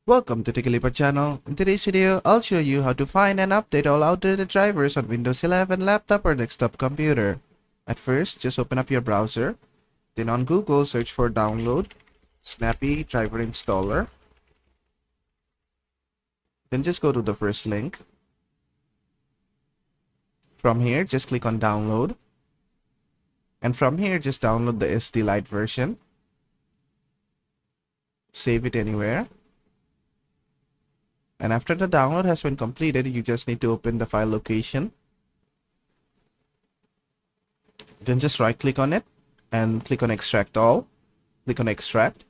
Welcome to Tikilipa channel. In today's video, I'll show you how to find and update all outdated drivers on Windows 11 laptop or desktop computer. At first, just open up your browser. Then on Google, search for download Snappy Driver Installer. Then just go to the first link. From here, just click on download. And from here, just download the SD Lite version. Save it anywhere. And after the download has been completed, you just need to open the file location. Then just right click on it and click on extract all. Click on extract.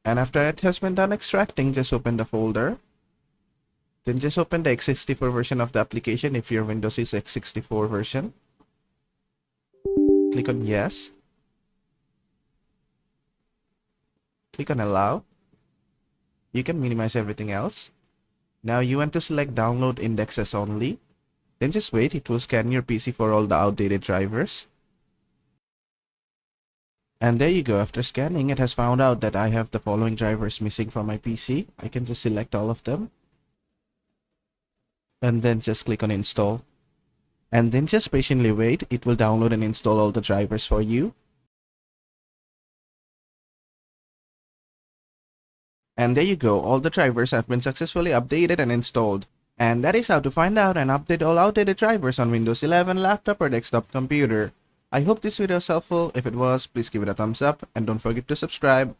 And after it has been done extracting, just open the folder. Then just open the x64 version of the application if your Windows is x64 version. Click on yes. Click on allow. You can minimize everything else. Now you want to select download indexes only. Then just wait, it will scan your PC for all the outdated drivers. And there you go, after scanning, it has found out that I have the following drivers missing from my PC. I can just select all of them. And then just click on install. And then just patiently wait, it will download and install all the drivers for you. And there you go, all the drivers have been successfully updated and installed. And that is how to find out and update all outdated drivers on Windows 11 laptop or desktop computer. I hope this video was helpful. If it was, please give it a thumbs up and don't forget to subscribe.